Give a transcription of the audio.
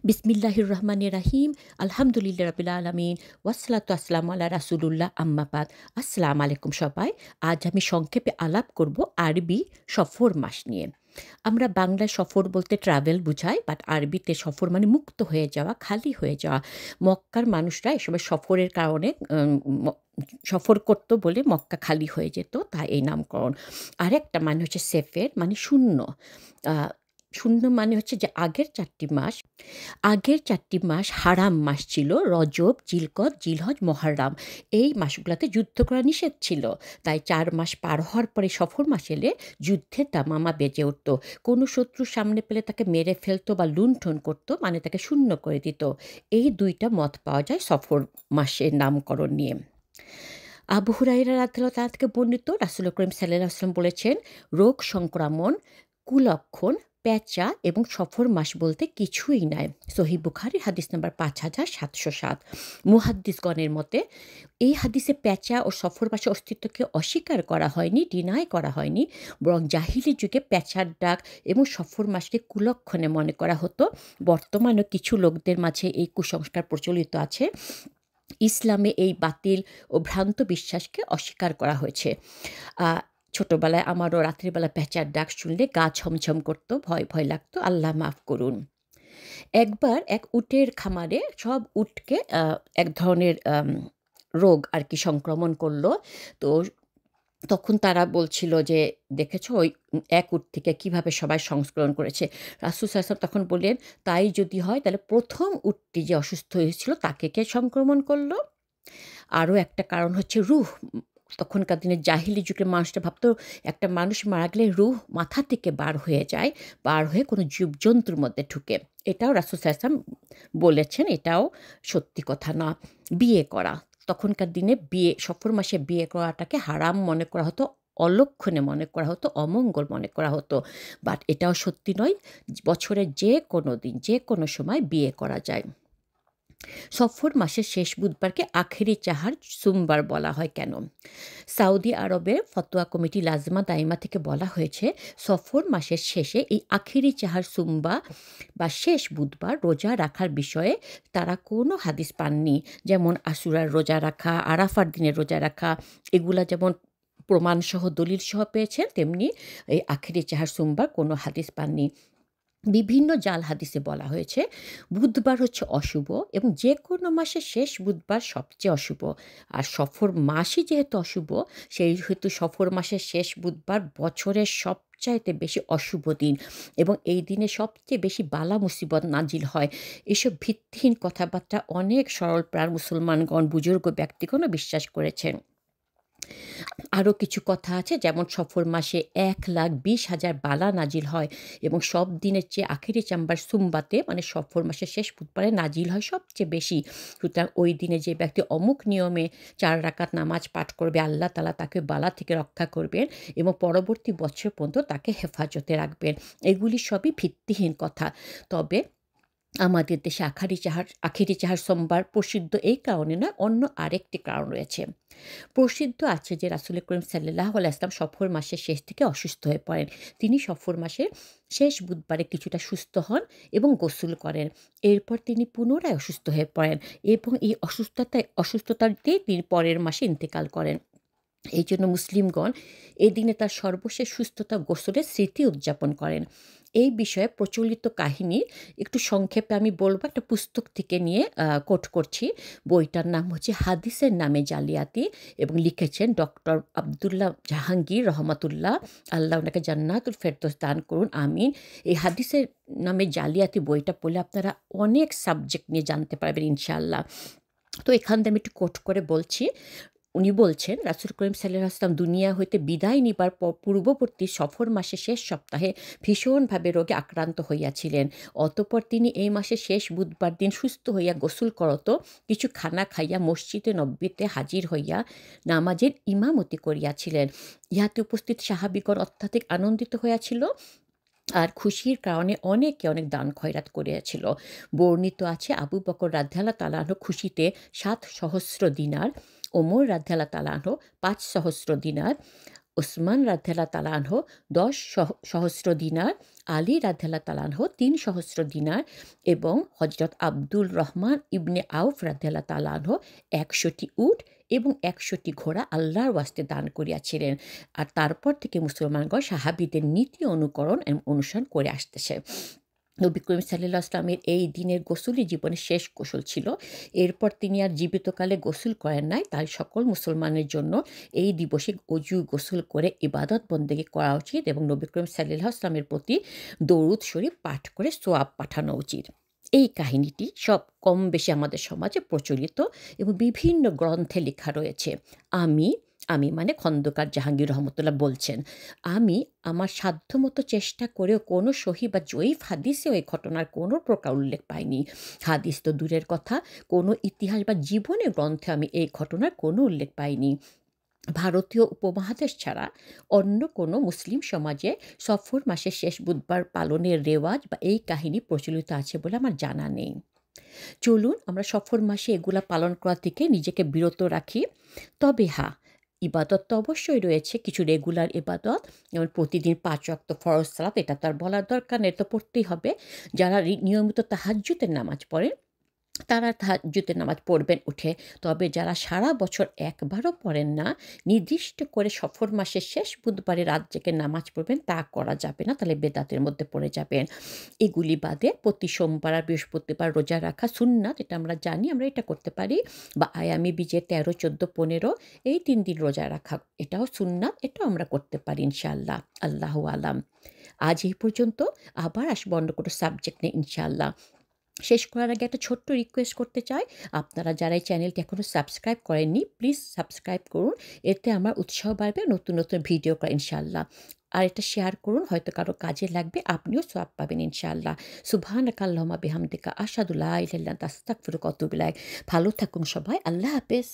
বিসমিল্লাহির রহমানির রাহিম। আলহামদুলিল্লাহ রাব্বিল আলামিন। ওয়াসসালাতু ওয়াসসালামু আলা রাসূলুল্লাহ আম্মা বাদ। আসসালামু আলাইকুম সবাই। আজ আমি সংক্ষেপে আলাপ করব আরবি সফর মাস নিয়ে। আমরা বাংলায় সফর বলতে ট্রাভেল বুঝাই, বাট আরবিতে সফর মানে মুক্ত হয়ে যাওয়া, খালি হয়ে যাওয়া। মক্কার মানুষরা এ সময় সফরের কারণে ম সফর করত বলে মক্কা খালি হয়ে যেত, তাই এই নামকরণ। আরেকটা মানে হচ্ছে সেফের মানে শূন্য। আ শূন্য মানে হচ্ছে যে আগের ৪টি মাস হারাম মাস ছিল। রজব, জিলকদ, জিলহজ, মহররম। এই মাসগুলাতে যুদ্ধ করা নিষেধ ছিল। তাই ৪ মাস পার হওয়ার পরে সফর মাস এলে যুদ্ধের দামামা বেজে উঠত। কোনো শত্রু সামনে পেলে তাকে মেরে ফেলত বা লুণ্ঠন করত, মানে তাকে শূন্য করে দিত। এই ২টা মত পাওয়া যায় সফর মাসের নামকরণ নিয়ে। আবু হুরায়রা রাদিয়াল্লাহু তাআলা থেকে বর্ণিত, রাসূল করিম সাল্লাল্লাহু আলাইহি ওয়াসাল্লাম বলেছেন, রোগ সংক্রমণ, কুলক্ষণ, পেঁচা এবং সফর মাস বলতে কিছুই নাই। সহিহ বুখারী হাদিস নাম্বার ৫৭০৭। মুহাদ্দিসগণের মতে এই হাদিসে পেঁচা ও সফর মাসের অস্তিত্বকে অস্বীকার করা হয়নি, ডিনাই করা হয়নি, বরং জাহিলি যুগে পেঁচার ডাক এবং সফর মাসকে কুলক্ষণে মনে করা হতো। বর্তমানেও কিছু লোকদের মাঝে এই কুসংস্কার প্রচলিত আছে। ইসলামে এই বাতিল ও ভ্রান্ত বিশ্বাসকে অস্বীকার করা হয়েছে। আ ছোটবেলায় আমারও রাত্রির বেলা পেঁচার ডাক শুনলে গা ছমছম করত, ভয়, ভয় লাগতো। আল্লাহ মাফ করুন। একবার এক উটের খামারে সব উটকে এক ধরনের রোগ আরকি সংক্রমণ করল। তো তখন তারা বলছিল যে, "দেখেছো ওই এক উট থেকে কিভাবে সবাই সংস্করণ করেছে।" রাসূল সাল্লাল্লাহু আলাইহি ওয়াসাল্লাম তখন বললেন, "তাই যদি হয় তাহলে ১ম উটটি যে অসুস্থ হয়েছিল তাকে কে সংক্রমণ করল?" আরও একটা কারণ হচ্ছে রূহ। তখনকার দিনে জাহিলি যুগের মানুষরা ভাবত একটা মানুষ মারা গেলে রূহ মাথা থেকে বার হয়ে যায়, বার হয়ে কোনো জীবজন্তুর মধ্যে ঢুকে। এটাও রাসূল সাল্লাল্লাহু আলাইহি ওয়াসাল্লাম বলেছেন, এটাও সত্যি কথা না। বিয়ে করা। তখনকার দিনে সফর মাসে বিয়ে করাটাকে হারাম মনে করা হতো, অলক্ষণে মনে করা হতো, অমঙ্গল মনে করা হতো। বাট এটাও সত্যি নয়। বছরের যেকোনো দিন, যেকোনো সময় বিয়ে করা যায়। সফর মাসের শেষ বুধবারকে আখেরি চাহার সোমবার বলা হয় কেন? সৌদি আরবের ফতোয়া কমিটি লাজমা দাইমা থেকে বলা হয়েছে, সফর মাসের শেষে এই আখেরি চাহার সোমবার বা শেষ বুধবার রোজা রাখার বিষয়ে তারা কোনো হাদিস পাননি। যেমন আশুরার রোজা রাখা, আরাফার দিনের রোজা রাখা, এগুলা যেমন প্রমাণসহ দলিলসহ পেয়েছেন, তেমনি এই আখেরি চাহার সোমবার কোনো হাদিস পাননি। বিভিন্ন জাল হাদিসে বলা হয়েছে বুধবার হচ্ছে অশুভ এবং যে কোনো মাসের শেষ বুধবার সবচেয়ে অশুভ। আর সফর মাসই যেহেতু অশুভ, সেই হেতু সফর মাসের শেষ বুধবার বছরের সবচাইতে বেশি অশুভ দিন এবং এই দিনে সবচেয়ে বেশি বালা মুসিবত নাজিল হয়। এসব ভিত্তিহীন কথাবার্তা অনেক সরল প্রাণ মুসলমানগণ, বুজুর্গ ব্যক্তিগণও বিশ্বাস করেছেন। আরও কিছু কথা আছে, যেমন সফর মাসে ১,২০,০০০ বালা নাজিল হয় এবং সব দিনের চেয়ে আখেরি চাম্বার সুম্বাতে মানে সফর মাসের শেষ বুধবারে নাজিল হয় সবচেয়ে বেশি। সুতরাং ওই দিনে যে ব্যক্তি অমুক নিয়মে ৪ রাকাত নামাজ পাঠ করবে, আল্লাহ তাআলা তাকে বালা থেকে রক্ষা করবেন এবং পরবর্তী বছর পর্যন্ত তাকে হেফাজতে রাখবেন। এগুলি সবই ভিত্তিহীন কথা। তবে আমাদের দেশে আখেরি চাহার সোমবার প্রসিদ্ধ এই কারণে নয়, অন্য আরেকটি কারণ রয়েছে। প্রসিদ্ধ আছে যে রাসূল করিম সাল্লাল্লাহু আলাইহি ওয়াসাল্লাম সফর মাসের শেষ থেকে অসুস্থ হয়ে পড়েন। তিনি সফর মাসের শেষ বুধবারে কিছুটা সুস্থ হন এবং গোসল করেন। এরপর তিনি পুনরায় অসুস্থ হয়ে পড়েন এবং এই অসুস্থতাতেই তিনি পরের মাসে ইন্তেকাল করেন। এইজন্য মুসলিমগণ এই দিনে তার সর্বশেষ সুস্থতা গোসলের স্মৃতি উদযাপন করেন। এই বিষয়ে প্রচলিত কাহিনী একটু সংক্ষেপে আমি বলব, একটা পুস্তক থেকে নিয়ে কোট করছি। বইটার নাম হচ্ছে হাদিসের নামে জালিয়াতি এবং লিখেছেন ডক্টর আব্দুল্লাহ জাহাঙ্গীর রহমাতুল্লাহ। আল্লাহ ওনাকে জান্নাতুল ফেরদৌস দান করুন, আমিন। এই হাদিসের নামে জালিয়াতি বইটা পড়লে আপনারা অনেক সাবজেক্ট নিয়ে জানতে পারবেন ইনশাআল্লাহ। তো এখান থেকে আমি একটু কোট করে বলছি। উনি বলছেন, রাসূল করিম সাল্লাল্লাহু আলাইহি ওয়াসাল্লাম দুনিয়া হইতে বিদায় নিবার পূর্ববর্তী সফর মাসের শেষ সপ্তাহে ভীষণভাবে রোগে আক্রান্ত হইয়াছিলেন। অতঃপর তিনি এই মাসের শেষ বুধবার দিন সুস্থ হইয়া গোসল করত কিছু খানা খাইয়া মসজিদে নববীতে হাজির হইয়া নামাজের ইমামতি করিয়াছিলেন। ইহাতে উপস্থিত সাহাবীগণ অত্যাধিক আনন্দিত হইয়াছিল আর খুশির কারণে অনেকে অনেক দান খয়রাত করিয়াছিল। বর্ণিত আছে আবু বকর রাদিয়াল্লাহু তাআলা আনহু খুশিতে ৭,০০০ দিনার, ওমর রাদিয়াল্লাহু তাআলা আনহু ৫,০০০ দিনার, উসমান রাদিয়াল্লাহু তাআলা আনহু ১০ সহস্র দিনার, আলী রাদিয়াল্লাহু তাআলা আনহু ৩ সহস্র দিনার এবং হযরত আব্দুর রহমান ইবনে আউফ রাদিয়াল্লাহু তাআলা আনহু ১০০টি উট এবং ১০০টি ঘোড়া আল্লাহর ওয়াস্তে দান করিয়াছিলেন। আর তারপর থেকে মুসলমানগণ সাহাবীদের নীতি অনুকরণ এবং অনুসরণ করে আসতেছে। নবী করিম সাল্লাল্লাহু আলাইহি ওয়াসাল্লামের এই দিনের গোসলই জীবনের শেষ গোসল ছিল। এরপর তিনি আর জীবিতকালে গোসল করেন নাই। তাই সকল মুসলমানের জন্য এই দিবসে অজু গোসল করে ইবাদত বন্দেগী করা উচিত এবং নবী করিম সাল্লাল্লাহু আলাইহি ওয়াসাল্লামের প্রতি দরুদ শরীফ পাঠ করে সোয়াব পাঠানো উচিত। এই কাহিনীটি সব কম বেশি আমাদের সমাজে প্রচলিত এবং বিভিন্ন গ্রন্থে লেখা রয়েছে। আমি আমি মানে খন্দকার জাহাঙ্গীর রহমতুল্লাহ বলছেন, আমি আমার সাধ্যমতো চেষ্টা করেও কোনো সহি বা জয়ীফ হাদিসেও এই ঘটনার কোনো প্রকার উল্লেখ পাইনি। হাদিস তো দূরের কথা, কোনো ইতিহাস বা জীবনের গ্রন্থে আমি এই ঘটনার কোনো উল্লেখ পাইনি। ভারতীয় উপমহাদেশ ছাড়া অন্য কোনো মুসলিম সমাজে সফর মাসের শেষ বুধবার পালনের রেওয়াজ বা এই কাহিনী প্রচলিত আছে বলে আমার জানা নেই। চলুন আমরা সফর মাসে এগুলা পালন করা থেকে নিজেকে বিরত রাখি। তবে হ্যাঁ, ইবাদত তো অবশ্যই রয়েছে, কিছু রেগুলার ইবাদত, যেমন প্রতিদিন ৫ ওয়াক্ত ফরজ সালাত, এটা তো আর বলার দরকার নেই, এটা তো পড়তেই হবে। যারা নিয়মিত তাহাজ্জুদের নামাজ পড়েন তারা তাহাজ্জুদের নামাজ পড়বেন উঠে। তবে যারা সারা বছর একবারও পড়েন না, নির্দিষ্ট করে সফর মাসের শেষ বুধবারে রাত জেগে নামাজ পড়বেন, তা করা যাবে না, তাহলে বেদাতের মধ্যে পড়ে যাবেন। এগুলি বাদে প্রতি সোমবার আর বৃহস্পতিবার রোজা রাখা সুন্নাত, এটা আমরা জানি, আমরা এটা করতে পারি। বা আয়ামে বীজে ১৩, ১৪, ১৫ এই ৩ দিন রোজা রাখা, এটাও সুন্নাত, এটাও আমরা করতে পারি ইনশাআল্লাহ। আল্লাহু আলাম। আজ এই পর্যন্ত, আবার আসবো অন্য কোনো সাবজেক্ট নিয়ে ইনশাআল্লাহ। শেষ করার আগে একটা ছোট্ট রিকোয়েস্ট করতে চাই, আপনারা যারা এই চ্যানেলটি এখনও সাবস্ক্রাইব করেননি প্লিজ সাবস্ক্রাইব করুন, এতে আমার উৎসাহ বাড়বে নতুন নতুন ভিডিও করা ইনশাআল্লাহ। আর এটা শেয়ার করুন, হয়তো কারো কাজে লাগবে, আপনিও সওয়াব পাবেন ইনশাআল্লাহ। সুবহানাকা আল্লাহুম্মা বিহামদিকা আশহাদু লা ইলাহা ইল্লা আনতা আস্তাগফিরুকা ওয়া আতুবু ইলাইক। ভালো থাকুন সবাই, আল্লাহ হাফেজ।